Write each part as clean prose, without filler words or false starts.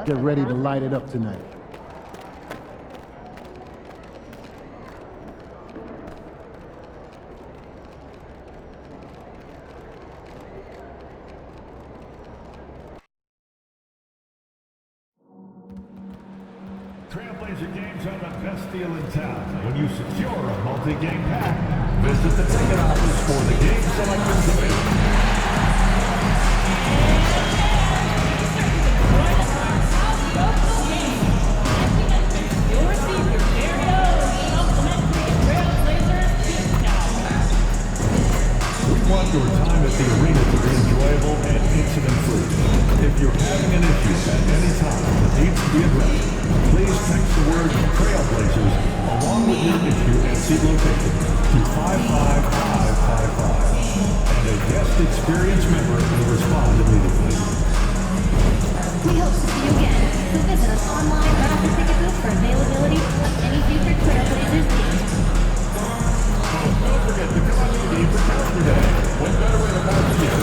Get ready to light it up tonight. Trailblazer games are the best deal in town. When you secure a multi-game pack, visit the ticket office for the game selection committee. Your time at the arena to be enjoyable and incident-free. If you're having an issue at any time that needs to be addressed, please text the word Trailblazers along with your issue and seat location to 55555, and a guest experience member will respond immediately. We hope to see you again. So visit us online or at the ticket booth for availability of any future Trailblazers games. Don't forget to come out to the game for Pastor Day. What better way to pass the year?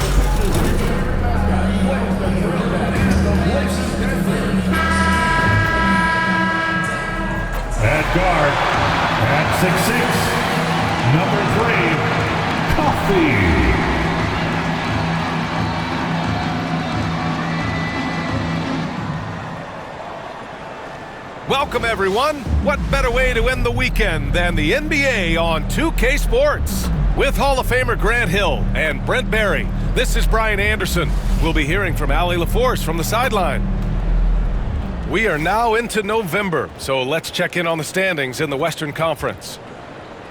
Plays the Throwback and the Voices Dancers. At guard, at 6'6", number 3, Coffee. Welcome, everyone. What better way to end the weekend than the NBA on 2K Sports? With Hall of Famer Grant Hill and Brent Barry, this is Brian Anderson. We'll be hearing from Allie LaForce from the sideline. We are now into November, so let's check in on the standings in the Western Conference.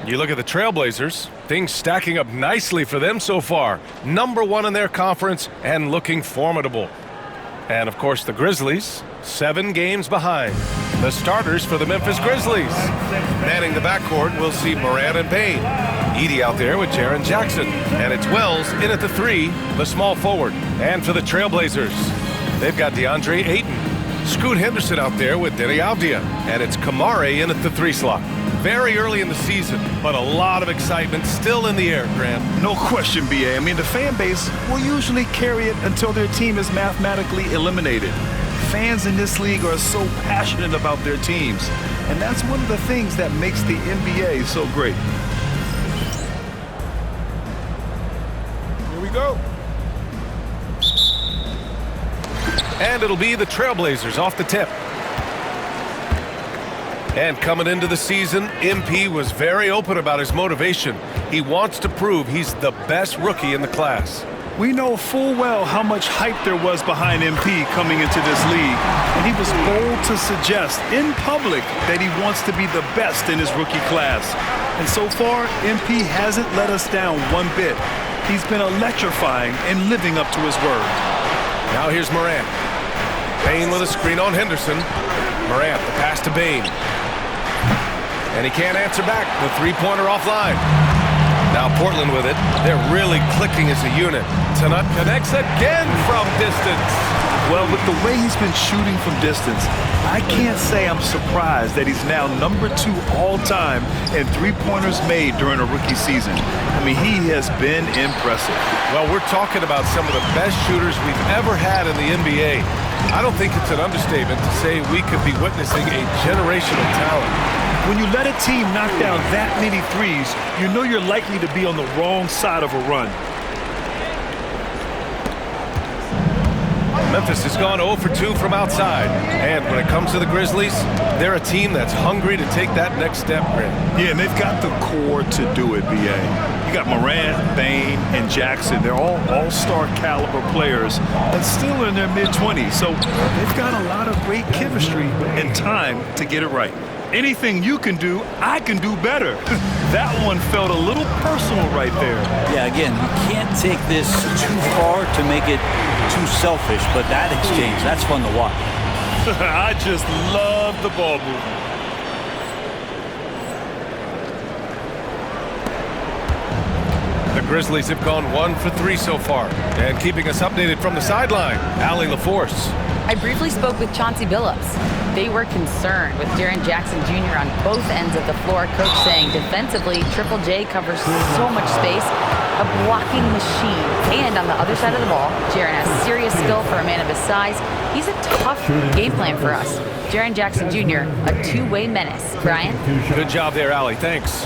You look at the Trailblazers, things stacking up nicely for them so far. Number 1 in their conference and looking formidable. And, of course, the Grizzlies, 7 games behind. The starters for the Memphis Grizzlies. Manning the backcourt, we'll see Morant and Payne. Edey out there with Jaren Jackson. And it's Wells in at the 3, the small forward. And for the Trailblazers, they've got DeAndre Ayton. Scoot Henderson out there with Denny Avdia. And it's Kamare in at the 3 slot. Very early in the season, but a lot of excitement still in the air, Grant. No question, B.A. I mean, the fan base will usually carry it until their team is mathematically eliminated. Fans in this league are so passionate about their teams, and that's one of the things that makes the NBA so great. Here we go. And it'll be the Trailblazers off the tip. And coming into the season, MP was very open about his motivation. He wants to prove he's the best rookie in the class. We know full well how much hype there was behind MP coming into this league, and he was bold to suggest in public that he wants to be the best in his rookie class. And so far, MP hasn't let us down one bit. He's been electrifying and living up to his word. Now here's Morant. Bane with a screen on Henderson. Morant, the pass to Bane. And he can't answer back. The three-pointer offline. Now Portland with it. They're really clicking as a unit. Tanut connects again from distance. Well, with the way he's been shooting from distance, I can't say I'm surprised that he's now number 2 all-time in three-pointers made during a rookie season. I mean, he has been impressive. Well, we're talking about some of the best shooters we've ever had in the NBA. I don't think it's an understatement to say we could be witnessing a generational talent. When you let a team knock down that many threes, you know you're likely to be on the wrong side of a run. Memphis has gone 0 for 2 from outside. And when it comes to the Grizzlies, they're a team that's hungry to take that next step, Grant. Yeah, and they've got the core to do it, B.A. You got Morant, Bane, and Jackson. They're all all-star caliber players and still in their mid-20s. So they've got a lot of great chemistry and time to get it right. Anything you can do, I can do better. That one felt a little personal right there. Yeah, again, you can't take this too far to make it too selfish, but that exchange, that's fun to watch. I just love the ball movement. The Grizzlies have gone 1 for 3 so far. And keeping us updated from the sideline, Allie LaForce. I briefly spoke with Chauncey Billups. they were concerned with Jaren Jackson Jr. on both ends of the floor. Coach saying defensively, Triple J covers so much space, a blocking machine. And on the other side of the ball, Jaren has serious skill for a man of his size. He's a tough game plan for us. Jaren Jackson Jr., a two-way menace. Brian? Good job there, Allie. Thanks.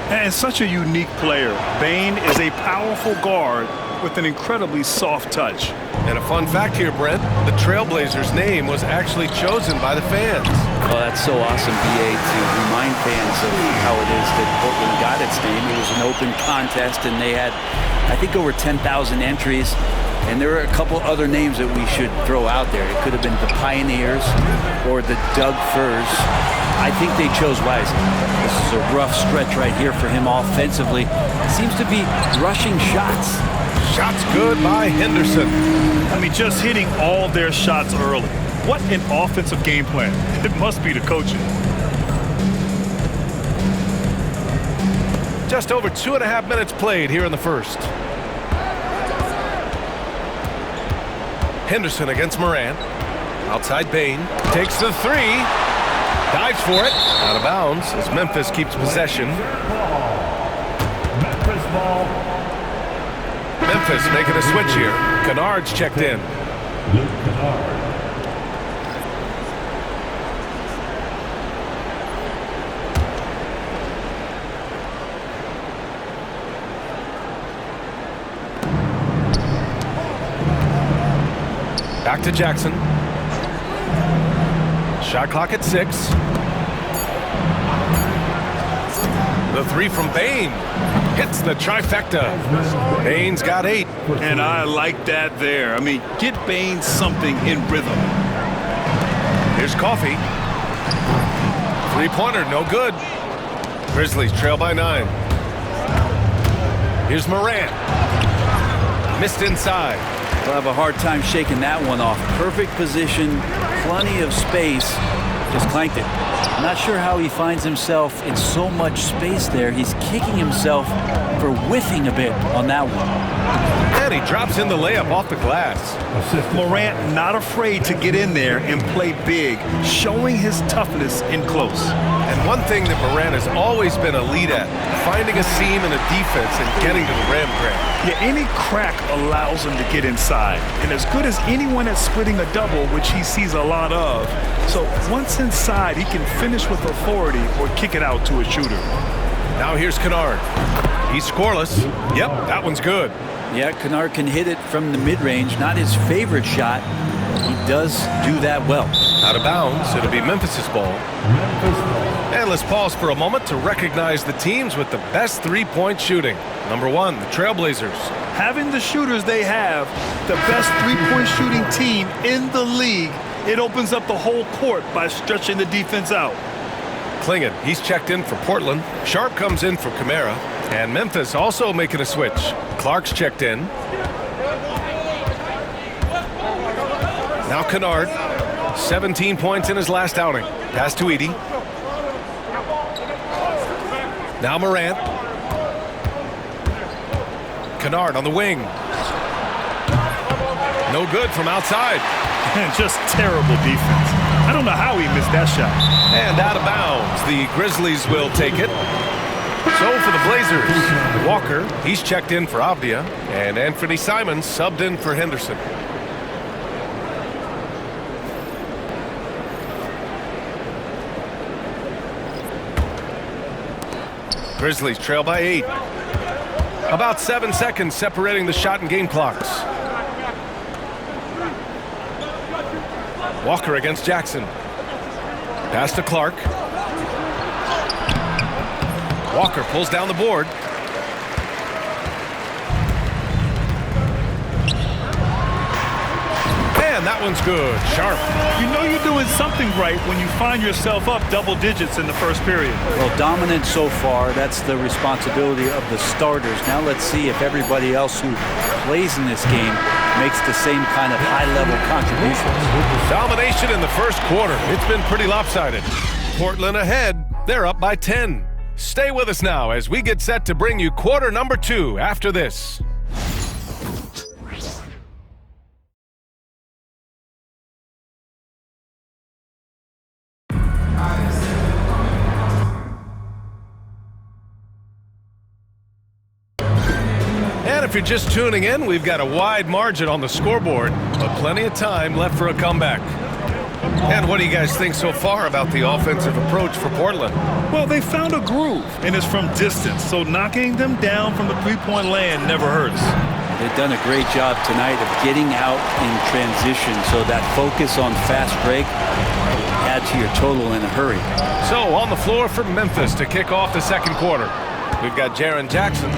And such a unique player. Bane is a powerful guard with an incredibly soft touch. And a fun fact here, Brent, the Trailblazers' name was actually chosen by the fans. Oh, that's so awesome, BA, to remind fans of how it is that Portland got its name. It was an open contest, and they had, I think, over 10,000 entries. And there are a couple other names that we should throw out there. It could have been the Pioneers or the Doug Furs. I think they chose wisely. This is a rough stretch right here for him offensively. Seems to be rushing shots. Shots good by Henderson. I mean, just hitting all their shots early. What an offensive game plan. It must be the coaching. Just over 2.5 minutes played here in the first. Henderson against Morant. Outside Bane. Takes the three. Dives for it. Out of bounds as Memphis keeps possession. Memphis ball. Memphis making a switch here. Kennard's checked in. Luke Kennard. Back to Jackson. Shot clock at 6. The three from Bane. Hits the trifecta. Bane's got 8. And I like that there. I mean, get Bane something in rhythm. Here's Coffee. Three-pointer, no good. Grizzlies trail by 9. Here's Morant. Missed inside. We'll have a hard time shaking that one off. Perfect position, plenty of space. Just clanked it. I'm not sure how he finds himself in so much space there. He's kicking himself for whiffing a bit on that one. And he drops in the layup off the glass. Morant not afraid to get in there and play big, showing his toughness in close. And one thing that Morant has always been elite at, finding a seam in a defense and getting to the rim, Grant. Yeah, any crack allows him to get inside. And as good as anyone at splitting a double, which he sees a lot of. So once inside, he can finish with authority or kick it out to a shooter. Now here's Kennard. He's scoreless. Yep, that one's good. Yeah, Kennard can hit it from the mid-range. Not his favorite shot. He does do that well. Out of bounds, it'll be Memphis's ball. Memphis ball. And let's pause for a moment to recognize the teams with the best three-point shooting. Number 1, the Trailblazers. Having the shooters they have, the best three-point shooting team in the league, it opens up the whole court by stretching the defense out. Klingon, he's checked in for Portland. Sharp comes in for Camara. And Memphis also making a switch. Clark's checked in. Now Kennard. 17 points in his last outing. Pass to Edey. Now Morant. Kennard on the wing. No good from outside. And just terrible defense. I don't know how he missed that shot. And out of bounds. The Grizzlies will take it. So for the Blazers, Walker, he's checked in for Avdia, and Anthony Simons subbed in for Henderson. Grizzlies trail by 8. About 7 seconds separating the shot and game clocks. Walker against Jackson. Pass to Clark. Walker pulls down the board. And that one's good. Sharp. You know you're doing something right when you find yourself up double digits in the first period. Well, dominant so far. That's the responsibility of the starters. Now let's see if everybody else who plays in this game makes the same kind of high-level contributions. Domination in the first quarter. It's been pretty lopsided. Portland ahead. They're up by 10. Stay with us now as we get set to bring you quarter number 2 after this. if you're just tuning in, we've got a wide margin on the scoreboard, but plenty of time left for a comeback. And what do you guys think so far about the offensive approach for Portland? Well, they found a groove, and it's from distance, so knocking them down from the three-point land never hurts. They've done a great job tonight of getting out in transition, so that focus on fast break add to your total in a hurry. So on the floor for Memphis to kick off the second quarter, we've got Jaren Jackson,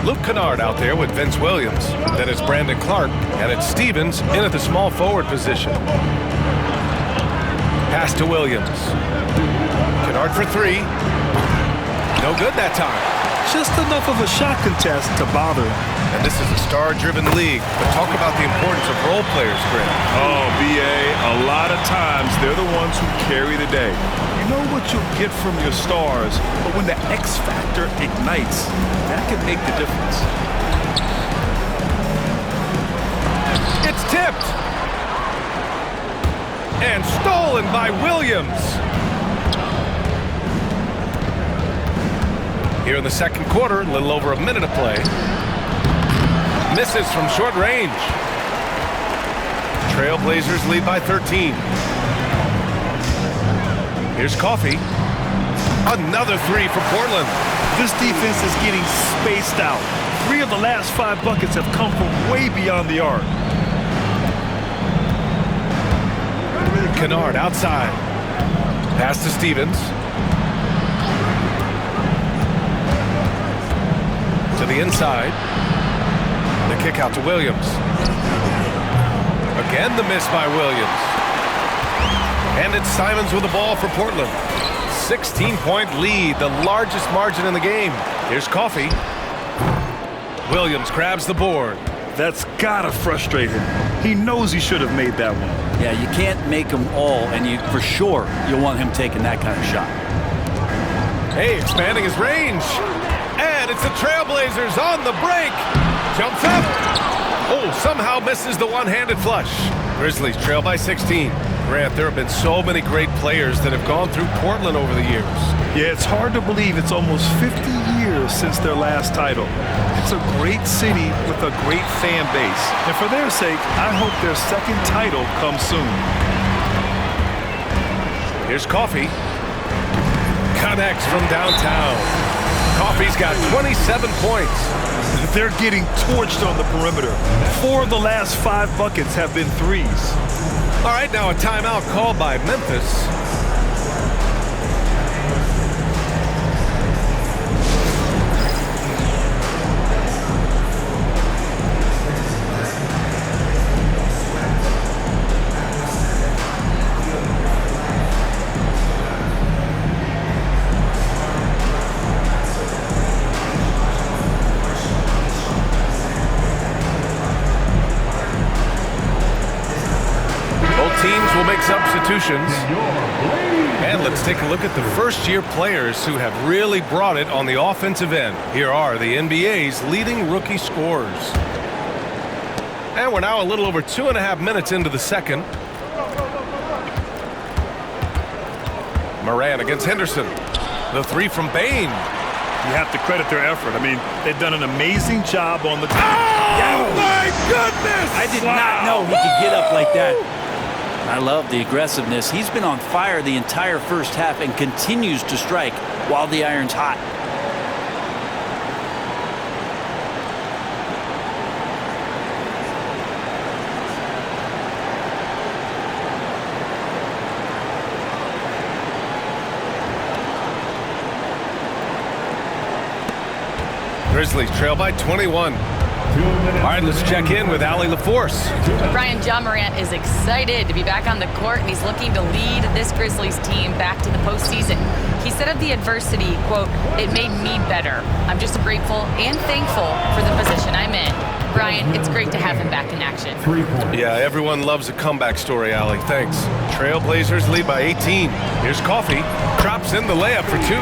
Luke Kennard out there with Vince Williams. Then it's Brandon Clark, and it's Stevens in at the small forward position. Pass to Williams. Kennard for three. No good that time. Just enough of a shot contest to bother him. And this is a star-driven league, but talk about the importance of role players, Grant. Oh, B.A., a lot of times they're the ones who carry the day. You know what you'll get from your stars, but when the X factor ignites, that can make the difference. It's tipped. And stolen by Williams. Here in the second quarter, a little over a minute of play. Misses from short range. Trailblazers lead by 13. Here's Coffey. Another three for Portland. This defense is getting spaced out. 3 of the last 5 buckets have come from way beyond the arc. Kennard outside. Pass to Stevens. To the inside. The kick out to Williams. Again the miss by Williams. And it's Simons with the ball for Portland. 16-point lead, the largest margin in the game. Here's Coffey. Williams grabs the board. That's gotta frustrate him. He knows he should have made that one. Yeah, you can't make them all, and for sure you'll want him taking that kind of shot. Hey, expanding his range. And it's the Trailblazers on the break. Jumps up. Oh, somehow misses the one-handed flush. Grizzlies trail by 16. Grant, there have been so many great players that have gone through Portland over the years. Yeah, it's hard to believe it's almost 50 years since their last title. It's a great city with a great fan base. And for their sake, I hope their second title comes soon. Here's Coffey. Connects from downtown. Coffey's got 27 points. They're getting torched on the perimeter. 4 of the last 5 buckets have been threes. All right, now a timeout called by Memphis. Teams will make substitutions. And let's take a look at the first-year players who have really brought it on the offensive end. Here are the NBA's leading rookie scorers. And we're now a little over 2.5 minutes into the second. Moran against Henderson. The three from Bain. You have to credit their effort. I mean, they've done an amazing job on the team. Oh, my goodness! I did not know he could get up like that. I love the aggressiveness. He's been on fire the entire first half and continues to strike while the iron's hot. Grizzlies trail by 21. All right, let's check in with Allie LaForce. Brian, John Morant is excited to be back on the court, and he's looking to lead this Grizzlies team back to the postseason. He said of the adversity, quote, "It made me better. I'm just grateful and thankful for the position I'm in." Brian, it's great to have him back in action. Yeah, everyone loves a comeback story, Allie. Thanks. Trailblazers lead by 18. Here's Coffey. Drops in the layup for 2.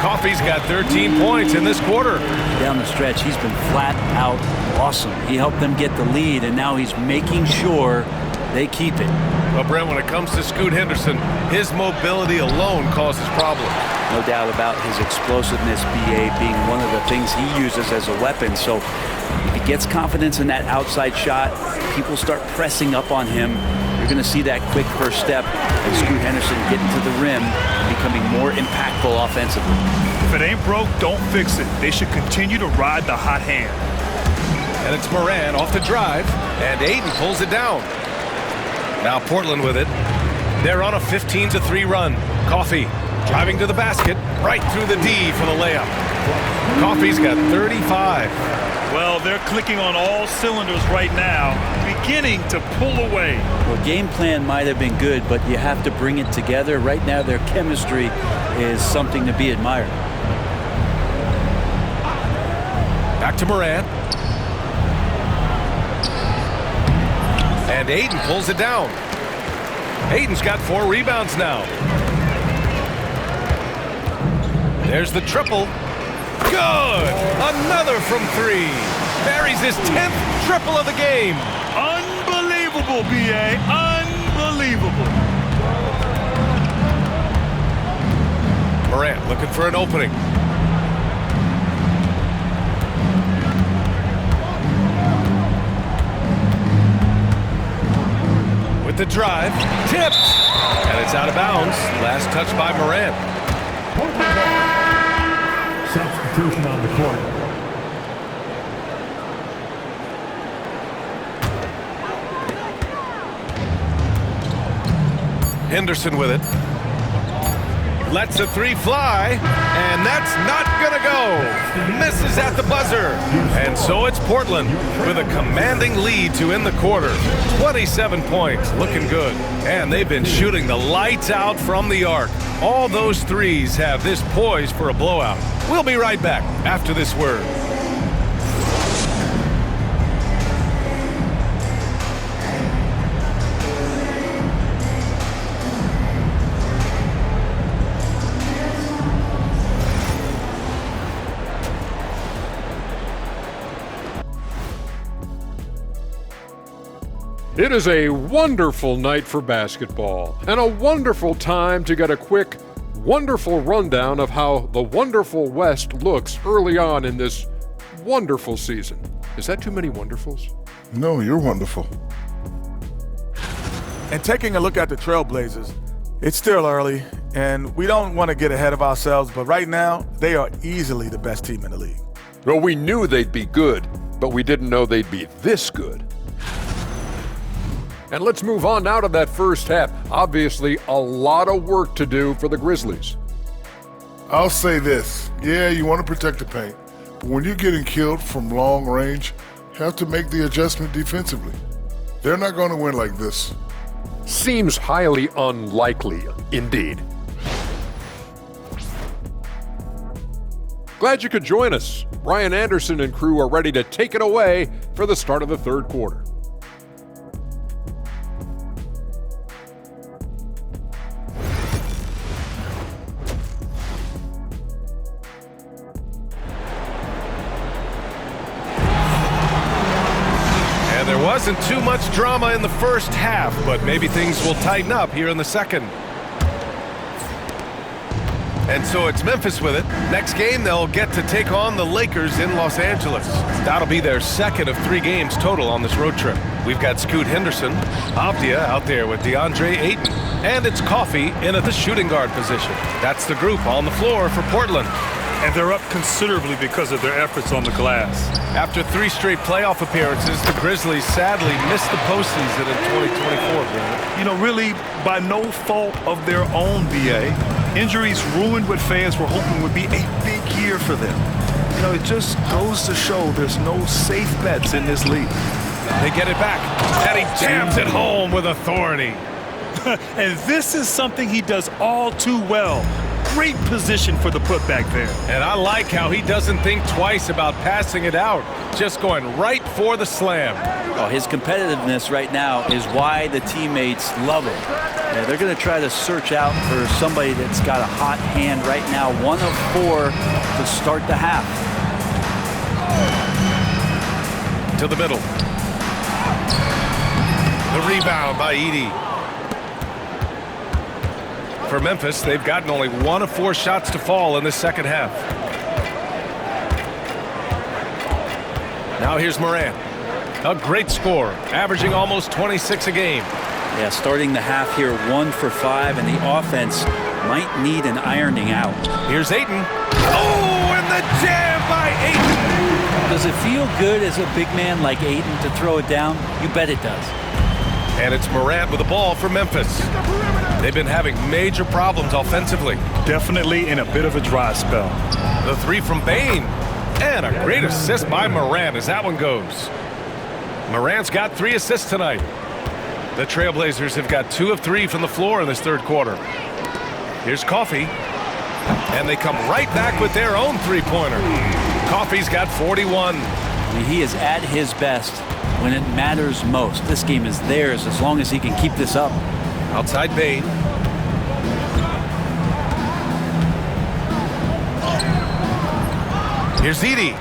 Coffey's got 13 points in this quarter. Down the stretch, he's been flat out awesome. He helped them get the lead, and now he's making sure they keep it. Well, Brent, when it comes to Scoot Henderson, his mobility alone causes problems. No doubt about his explosiveness, BA, being one of the things he uses as a weapon. So if he gets confidence in that outside shot, people start pressing up on him. You're going to see that quick first step and Scoot Henderson getting to the rim and becoming more impactful offensively. If it ain't broke, don't fix it. They should continue to ride the hot hand. And it's Moran off the drive, and Ayton pulls it down. Now Portland with it. They're on a 15-3 run. Coffee driving to the basket, right through the D for the layup. Coffee's got 35. Well, they're clicking on all cylinders right now, beginning to pull away. Well, game plan might have been good, but you have to bring it together. Right now, their chemistry is something to be admired. Back to Moran. And Ayton pulls it down. Ayton's got 4 rebounds now. There's the triple. Good! Another from 3. Buries his 10th triple of the game. Unbelievable, BA. Unbelievable. Morant looking for an opening. With the drive, tipped, and it's out of bounds. Last touch by Morant. Substitution on the court. Henderson with it. Lets a 3 fly, and that's not gonna go. Misses at the buzzer. And so it's Portland with a commanding lead to end the quarter. 27 points, looking good. And they've been shooting the lights out from the arc. All those threes have this poised for a blowout. We'll be right back after this word. It is a wonderful night for basketball and a wonderful time to get a quick, wonderful rundown of how the wonderful West looks early on in this wonderful season. Is that too many wonderfuls? No, you're wonderful. And taking a look at the Trailblazers, it's still early, and we don't want to get ahead of ourselves, but right now, they are easily the best team in the league. Well, we knew they'd be good, but we didn't know they'd be this good. And let's move on now to that first half. Obviously, a lot of work to do for the Grizzlies. I'll say this. Yeah, you want to protect the paint, but when you're getting killed from long range, you have to make the adjustment defensively. They're not going to win like this. Seems highly unlikely, indeed. Glad you could join us. Brian Anderson and crew are ready to take it away for the start of the third quarter. Wasn't too much drama in the first half, but maybe things will tighten up here in the second. And so it's Memphis with it. Next game, they'll get to take on the Lakers in Los Angeles. That'll be their second of 3 games total on this road trip. We've got Scoot Henderson, Avdia out there with DeAndre Ayton, and it's Coffee in at the shooting guard position. That's the group on the floor for Portland. And they're up considerably because of their efforts on the glass. After 3 straight playoff appearances, the Grizzlies sadly missed the postseason in 2024, Brandon. You know, really by no fault of their own, BA. Injuries ruined what fans were hoping would be a big year for them. You know, it just goes to show there's no safe bets in this league. They get it back, and he jams it home with authority. And this is something he does all too well. Great position for the putback there. And I like how he doesn't think twice about passing it out, just going right for the slam. Oh, his competitiveness right now is why the teammates love him. Yeah, they're going to try to search out for somebody that's got a hot hand right now. 1 of 4 to start the half. To the middle. The rebound by Edey. For Memphis, they've gotten only 1 of 4 shots to fall in the second half. Now here's Morant. A great score, averaging almost 26 a game. Yeah, starting the half here 1 for 5, and the offense might need an ironing out. Here's Ayton. Oh, and the jam by Ayton. Does it feel good as a big man like Ayton to throw it down? You bet it does. And it's Morant with the ball for Memphis. They've been having major problems offensively. Definitely in a bit of a dry spell. The 3 from Bane. And a great assist by Morant as that one goes. Morant's got 3 assists tonight. The Trailblazers have got 2 of 3 from the floor in this third quarter. Here's Coffey. And they come right back with their own 3-pointer. Coffey's got 41. I mean, he is at his best when it matters most. This game is theirs as long as he can keep this up. Outside Bane. Here's Edey.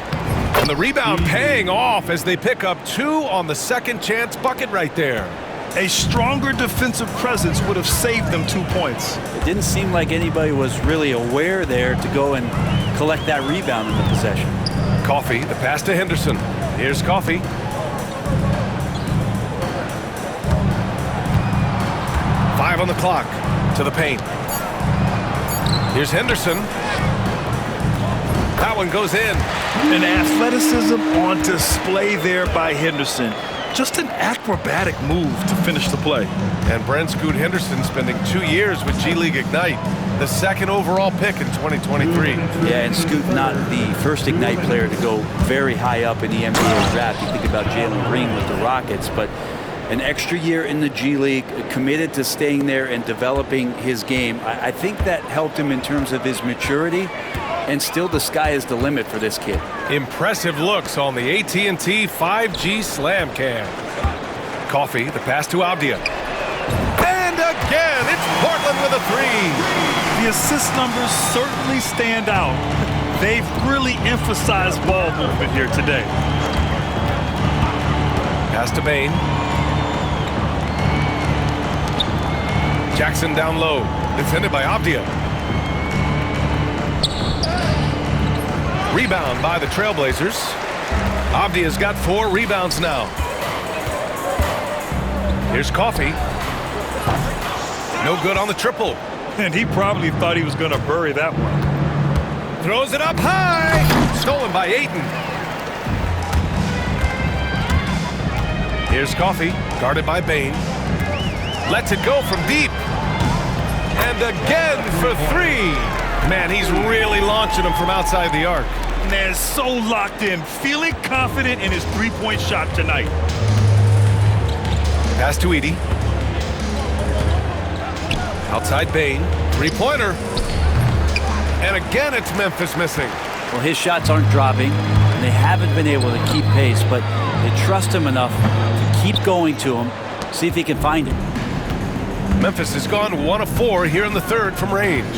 And the rebound paying off as they pick up 2 on the second chance bucket right there. A stronger defensive presence would have saved them 2 points. It didn't seem like anybody was really aware there to go and collect that rebound in the possession. Coffey, the pass to Henderson. Here's Coffey. Five on the clock to the paint. Here's Henderson. That one goes in. An athleticism on display there by Henderson. Just an acrobatic move to finish the play. And Brent Scoot Henderson spending 2 years with G League Ignite, the 2nd overall pick in 2023. Yeah, and Scoot not the first Ignite player to go very high up in the NBA draft. You think about Jalen Green with the Rockets, but an extra year in the G League, committed to staying there and developing his game. I think that helped him in terms of his maturity, and still the sky is the limit for this kid. Impressive looks on the AT&T 5G Slam Cam. Coffey, the pass to Avdia. And again, it's Portland with a 3. The assist numbers certainly stand out. They've really emphasized ball movement here today. Pass to Bane. Jackson down low, defended by Avdia. Rebound by the Trailblazers. Avdia's got 4 rebounds now. Here's Coffey. No good on the triple. And he probably thought he was going to bury that one. Throws it up high. Stolen by Ayton. Here's Coffey, guarded by Bane. Lets it go from deep. And again for 3. Man, he's really launching them from outside the arc. Man, so locked in, feeling confident in his 3-point shot tonight. Pass to Edey. Outside Bane, 3-pointer. And again, it's Memphis missing. Well, his shots aren't dropping, and they haven't been able to keep pace, but they trust him enough to keep going to him, see if he can find it. Memphis has gone 1 of 4 here in the third from range.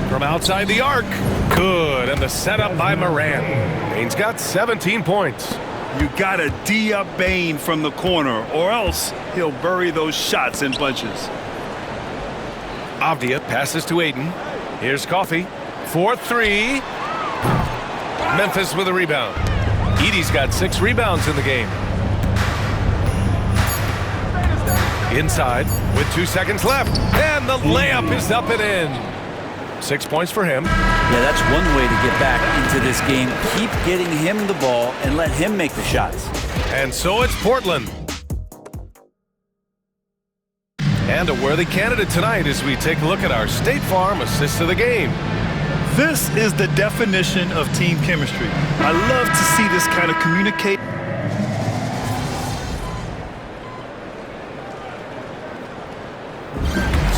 From outside the arc. Good, and the setup by Morant. Bane's got 17 points. You gotta D up Bane from the corner, or else he'll bury those shots in bunches. Avdia passes to Ayton. Here's Coffey. 4-3. Memphis with a rebound. Edey's got 6 rebounds in the game. Inside with 2 seconds left. And the layup is up and in. 6 points for him. Yeah, that's one way to get back into this game. Keep getting him the ball and let him make the shots. And so it's Portland. And a worthy candidate tonight as we take a look at our State Farm assist of the game. This is the definition of team chemistry. I love to see this kind of communicate.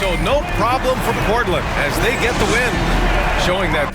So no problem for Portland as they get the win, showing that